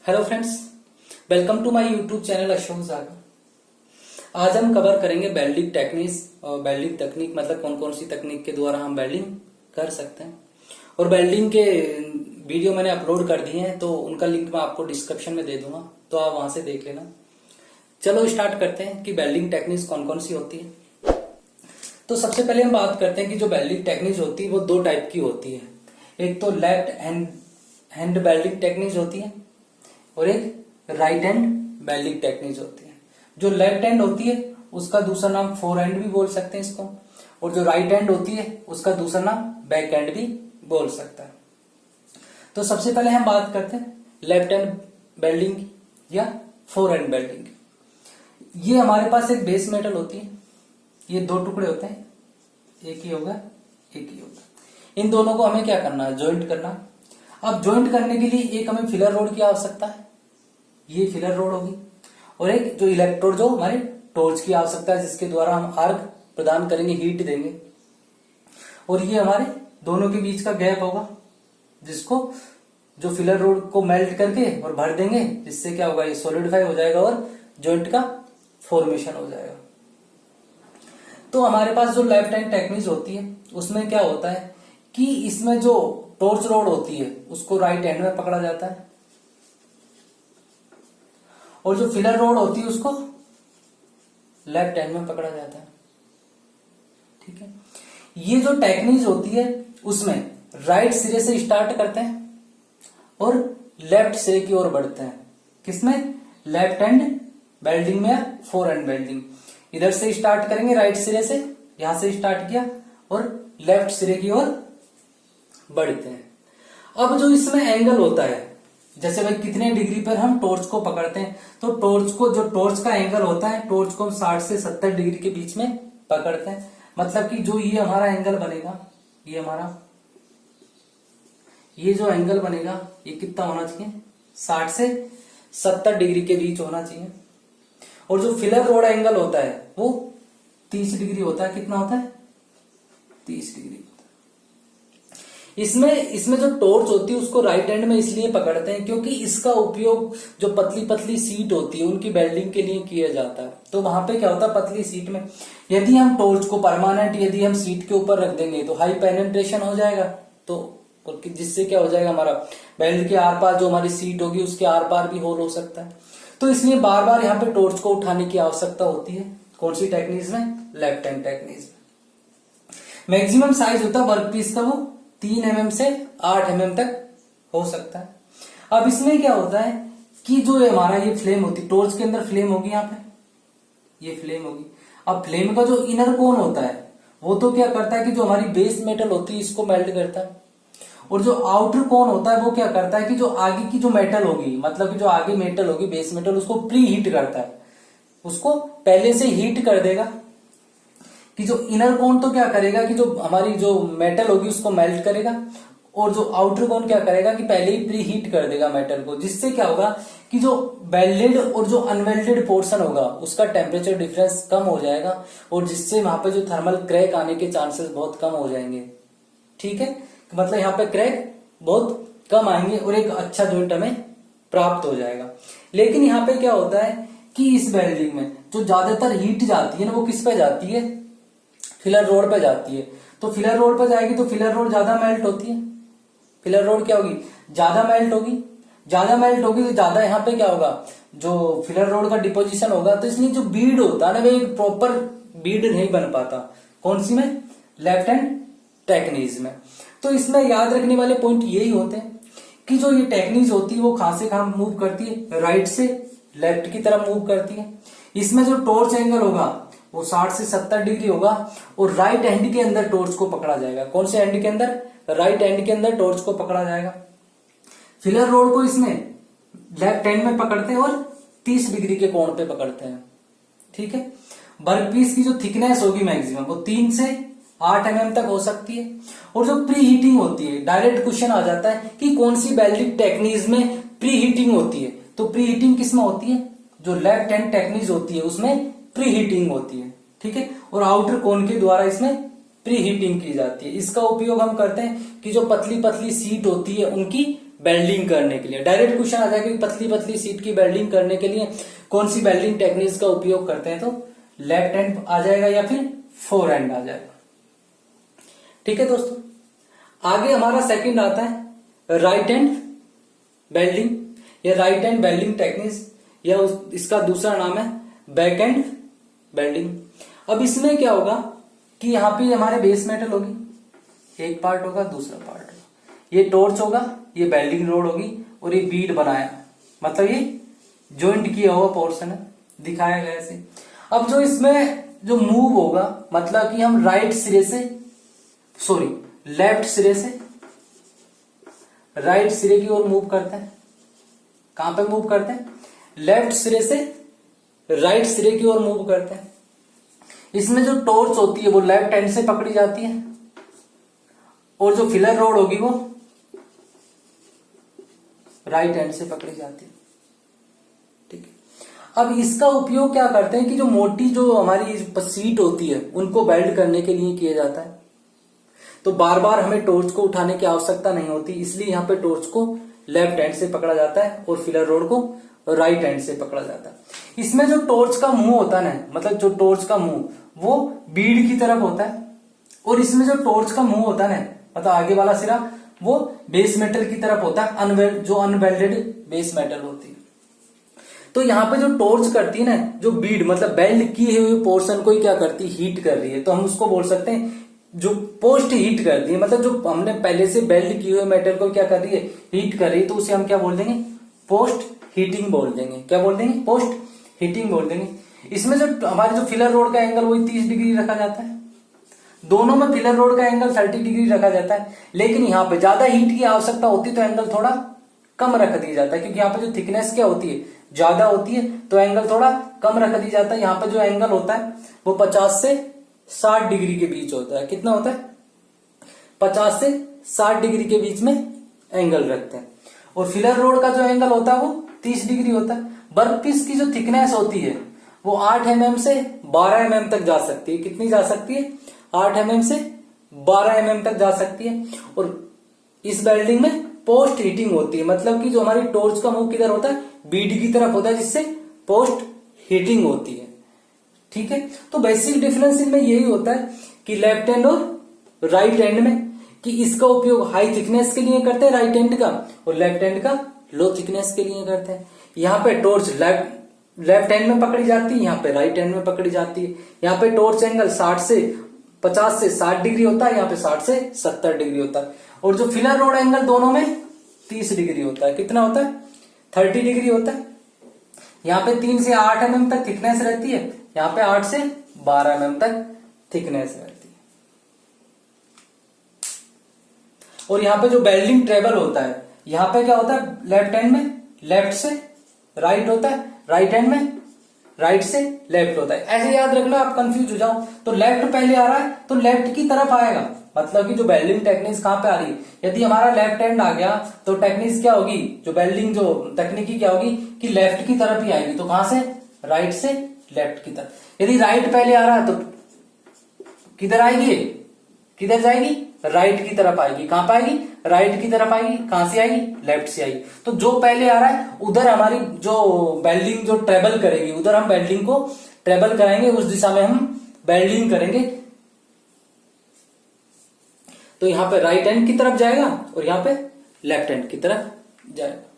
Hello friends, welcome to my YouTube channel Ashok Sagar. आज हम cover करेंगे वेल्डिंग टेक्निक्स और वेल्डिंग तकनीक मतलब कौन कौन सी तकनीक के द्वारा हम वेल्डिंग कर सकते हैं। और वेल्डिंग के वीडियो मैंने अपलोड कर दिए हैं, तो उनका लिंक मैं आपको डिस्क्रिप्शन में दे दूंगा, तो आप वहां से देख लेना। चलो स्टार्ट करते हैं कि वेल्डिंग टेक्निक्स कौन कौन सी होती है। तो सबसे पहले हम बात करते हैं कि जो वेल्डिंग टेक्निक्स होती है वो दो टाइप की होती है। एक तो लेफ्ट हैंड वेल्डिंग टेक्निक्स होती है और एक राइट हैंड वेल्डिंग टेक्निक्स होती है। जो लेफ्ट हैंड होती है उसका दूसरा नाम फोर हैंड भी बोल सकते हैं इसको, और जो राइट हैंड होती है उसका दूसरा नाम बैक हैंड भी बोल सकता है। तो सबसे पहले हम बात करते हैं लेफ्ट हैंड वेल्डिंग या फोर हैंड वेल्डिंग। ये हमारे पास एक बेस मेटल होती है, ये दो टुकड़े होते हैं, एक ही होगा एक ही होगा। इन दोनों को हमें क्या करना है, ज्वाइंट करना है। अब ज्वाइंट करने के लिए एक हमें फिलर रोड की आवश्यकता है, ये फिलर रोड होगी, और एक जो इलेक्ट्रोड जो हमारे टॉर्च की आवश्यकता है जिसके द्वारा हम आर्क प्रदान करेंगे, हीट देंगे। और ये हमारे दोनों के बीच का गैप होगा जिसको जो फिलर रोड को मेल्ट करके और भर देंगे, जिससे क्या होगा, ये सॉलिडिफाई हो जाएगा और जॉइंट का फॉर्मेशन हो जाएगा। तो हमारे पास जो लेफ्ट हैंड टेक्निक होती है उसमें क्या होता है कि इसमें जो टॉर्च रोड होती है उसको राइट हैंड में पकड़ा जाता है, और जो फिलर रोड होती है उसको लेफ्ट हैंड में पकड़ा जाता है। ठीक है, ये जो टेक्निक होती है उसमें राइट सिरे से स्टार्ट करते हैं और लेफ्ट सिरे की ओर बढ़ते हैं। किसमें, लेफ्ट हैंड वेल्डिंग में या फोर हैंड वेल्डिंग। इधर से स्टार्ट करेंगे राइट सिरे से, यहां से स्टार्ट किया और लेफ्ट सिरे की ओर बढ़ते हैं। अब जो इसमें एंगल होता है, जैसे भाई कितने डिग्री पर हम टॉर्च को पकड़ते हैं, तो टॉर्च को जो टॉर्च का एंगल होता है, टॉर्च को हम 60 से 70 डिग्री के बीच में पकड़ते हैं। मतलब कि जो ये हमारा एंगल बनेगा, ये हमारा ये जो एंगल बनेगा ये कितना होना चाहिए, 60 से 70 डिग्री के बीच होना चाहिए। और जो फिलर रोड एंगल होता है वो 30 डिग्री होता है। कितना होता है, 30 डिग्री। इसमें जो टॉर्च होती है उसको राइट हैंड में इसलिए पकड़ते हैं क्योंकि इसका उपयोग जो पतली पतली सीट होती है उनकी वेल्डिंग के लिए किया जाता है। तो वहां पे क्या होता है, पतली सीट में यदि हम टॉर्च को परमानेंट यदि हम सीट के ऊपर रख देंगे तो हाई पेनिट्रेशन हो जाएगा, तो जिससे क्या हो जाएगा, हमारा वेल्ड के आर पार जो हमारी सीट होगी उसके आर पार भी होल हो सकता है। तो इसलिए बार बार यहाँ पे टॉर्च को उठाने की आवश्यकता होती है। कौन सी टेक्निक में, लेफ्ट हैंड टेक्निक में। मैक्सिमम साइज होता है वर्क पीस का वो 3 mm से 8 mm तक हो सकता है। अब इसमें क्या होता है कि जो हमारा ये फ्लेम होती है, टॉर्च के अंदर फ्लेम होगी, यहाँ पे ये फ्लेम होगी। अब फ्लेम का जो इनर कोन होता है वो तो क्या करता है कि जो हमारी बेस मेटल होती है इसको मेल्ट करता है, और जो आउटर कोन होता है वो क्या करता है कि जो आगे की जो मेटल होगी, मतलब कि जो आगे मेटल होगी बेस मेटल, उसको प्री हीट करता है, उसको पहले से हीट कर देगा। कि जो इनर कोन तो क्या करेगा कि जो हमारी जो मेटल होगी उसको मेल्ट करेगा, और जो आउटर कोन क्या करेगा कि पहले ही प्री हीट कर देगा मेटल को, जिससे क्या होगा कि जो वेल्डेड और जो अनवेल्डेड पोर्शन होगा उसका टेम्परेचर डिफरेंस कम हो जाएगा, और जिससे वहां पे जो थर्मल क्रैक आने के चांसेस बहुत कम हो जाएंगे। ठीक है, मतलब यहाँ पे क्रैक बहुत कम आएंगे और एक अच्छा जॉइंट हमें प्राप्त हो जाएगा। लेकिन यहाँ पे क्या होता है कि इस वेल्डिंग में जो ज्यादातर हीट जाती है ना वो किस पे जाती है, फिलर रोड पे जाती है। तो फिलर रोड पे जाएगी तो फिलर रोड ज्यादा मेल्ट होती है। फिलर रोड क्या होगी, ज्यादा मेल्ट होगी। ज्यादा मेल्ट होगी तो ज्यादा यहाँ पे क्या होगा, जो फिलर रोड का डिपोजिशन होगा, तो इसलिए जो बीड होता है ना वो एक प्रॉपर बीड नहीं बन पाता। कौन सी में, लेफ्ट हैंड टेक्निक में। तो इसमें याद रखने वाले पॉइंट यही होते हैं कि जो ये टेक्निक होती है वो कहां से कहां मूव करती है, राइट से लेफ्ट की तरफ मूव करती है। इसमें जो टॉर्च एंगल होगा वो 60 से 70 डिग्री होगा, और राइट हैंड के अंदर टॉर्च को पकड़ा जाएगा। कौन से हैंड के अंदर, राइट हैंड के अंदर टॉर्च को पकड़ा जाएगा। फिलर रोड को इसमें लेफ्ट हैंड में पकड़ते हैं और 30 डिग्री के कोण पे पकड़ते हैं। ठीक है, वर्क पीस की जो थिकनेस होगी मैक्सिमम वो 3 से 8 mm तक हो सकती है। और जो प्री हीटिंग होती है, डायरेक्ट क्वेश्चन आ जाता है कि कौन सी वेल्डिंग टेक्निक में प्री हीटिंग होती है, तो प्री हीटिंग किसमें होती है, जो लेफ्ट हैंड टेक्निक होती है उसमें प्री हीटिंग होती है। ठीक है, और आउटर कोन के द्वारा इसमें प्री हीटिंग की जाती है। इसका उपयोग हम करते हैं कि जो पतली पतली सीट होती है उनकी वेल्डिंग करने के लिए। डायरेक्ट क्वेश्चन आ जाएगा कि पतली पतली सीट की वेल्डिंग करने के लिए कौन सी वेल्डिंग टेक्निक्स का उपयोग करते हैं, तो लेफ्ट हैंड आ जाएगा या फिर फोर हैंड आ जाएगा। ठीक है दोस्तों, आगे हमारा सेकंड आता है राइट हैंड वेल्डिंग या राइट हैंड वेल्डिंग टेक्निक्स, या इसका दूसरा नाम है बैक हैंड वेल्डिंग। अब इसमें क्या होगा कि यहाँ पे हमारे बेस मेटल होगी, एक पार्ट होगा, दूसरा पार्ट होगा, ये टॉर्च होगा, ये वेल्डिंग रोड होगी, और ये बीड बनाया, मतलब ये जॉइंट किया हुआ पोर्शन है, दिखाया गया ऐसे। अब जो इसमें जो मूव होगा, मतलब कि हम राइट सिरे से लेफ्ट सिरे से राइट सिरे की ओर मूव करते हैं। कहां पे मूव करते हैं? लेफ्ट सिरे से राइट सिरे की ओर मूव करते हैं। इसमें जो टॉर्च होती है वो लेफ्ट हैंड से पकड़ी जाती है, और जो फिलर रोड होगी वो राइट हैंड से पकड़ी जाती है। ठीक है, अब इसका उपयोग क्या करते हैं कि जो मोटी जो हमारी सीट होती है उनको वेल्ड करने के लिए किया जाता है। तो बार बार हमें टॉर्च को उठाने की आवश्यकता नहीं होती, इसलिए यहाँ पे टॉर्च को लेफ्ट हैंड से पकड़ा जाता है और फिलर रोड को राइट हैंड से पकड़ा जाता है। इसमें जो टॉर्च का मुंह होता है ना, मतलब जो टॉर्च का मुंह वो बीड की तरफ होता है, और इसमें जो टॉर्च का मुंह होता है ना, मतलब आगे वाला सिरा वो बेस मेटल की तरफ होता है, जो अनवेल्डेड बेस मेटल होती है। तो यहाँ पे जो टॉर्च करती है ना, जो बीड मतलब वेल्ड किए हुए पोर्शन को ही क्या करती है, हीट कर रही है, तो हम उसको बोल सकते हैं जो पोस्ट हीट कर रही है, मतलब जो हमने पहले से वेल्ड किए हुए मेटल को क्या कर रही है, हीट कर रही है, तो उसे हम क्या बोल देंगे, पोस्ट हीटिंग बोल देंगे। क्या बोल देंगे? पोस्ट हीटिंग बोल देंगे। इसमें जो हमारे जो फिलर रोड का एंगल वही 30 डिग्री रखा जाता है, दोनों में फिलर रोड का एंगल 30 डिग्री रखा जाता है, लेकिन यहाँ पे ज्यादा हीट की आवश्यकता होती है तो एंगल थोड़ा कम रख दिया जाता है, क्योंकि यहाँ पे जो थिकनेस क्या होती है, ज्यादा होती है, तो एंगल थोड़ा कम रख दिया जाता है। यहाँ पे जो एंगल होता है वो 50 से 60 डिग्री के बीच होता है। कितना होता है? 50 से 60 डिग्री के बीच में एंगल रखते हैं। और फिलर रोड का जो एंगल होता है वो 30 डिग्री होता है। वर्क पीस की जो थिकनेस होती है वो 8 mm से 12 mm तक जा सकती है। कितनी जा सकती है? 8 mm से 12 mm तक जा सकती है। और इस वेल्डिंग में पोस्ट हीटिंग होती है, मतलब कि जो हमारी टॉर्च का मुंह किधर होता है, बीड की तरफ होता है, जिससे पोस्ट हीटिंग होती है। ठीक है, तो बेसिक डिफरेंस इनमें यही होता है कि लेफ्ट हैंड और राइट हैंड में, कि इसका उपयोग हाई थिकनेस के लिए करते हैं राइट हैंड का, और लेफ्ट हैंड का लो थिकनेस के लिए करते हैं। यहाँ पे टॉर्च लेफ्ट हैंड में पकड़ी जाती है, यहाँ पे राइट हैंड में पकड़ी जाती है। यहाँ पे टॉर्च एंगल 50 से 60 डिग्री होता है, यहाँ पे 60 से 70 डिग्री होता है। और जो फिलर रोड एंगल दोनों में 30 डिग्री होता है। कितना होता है? 30 डिग्री होता है। यहाँ पे 3 से 8 mm तक थिकनेस रहती है, यहाँ पे 8 से 12 mm तक थिकनेस रहती है। और यहाँ पे जो वेल्डिंग ट्रेबल होता है, यहाँ पे क्या होता है, लेफ्ट हैंड में लेफ्ट से राइट होता है, राइट हैंड में राइट से लेफ्ट होता है। ऐसे याद रखना, आप कंफ्यूज हो जाओ तो लेफ्ट पहले आ रहा है तो लेफ्ट की तरफ आएगा, मतलब कि जो वेल्डिंग टेक्निक्स कहां पे आ रही है। यदि हमारा लेफ्ट हैंड आ गया तो टेक्निक्स क्या होगी, जो वेल्डिंग जो तकनीकी क्या होगी कि लेफ्ट की तरफ ही आएगी। तो कहां से? राइट से लेफ्ट की तरफ। यदि राइट पहले आ रहा है तो किधर आएगी, किधर जाएगी, राइट की तरफ आएगी। कहां पे आएगी? राइट की तरफ आएगी। कहां से आएगी? लेफ्ट से आएगी। तो जो पहले आ रहा है उधर हमारी जो वेल्डिंग जो ट्रेवल करेगी, उधर हम वेल्डिंग को ट्रेवल कराएंगे, उस दिशा में हम वेल्डिंग करेंगे। तो यहां पे राइट हैंड की तरफ जाएगा और यहां पे लेफ्ट हैंड की तरफ जाएगा।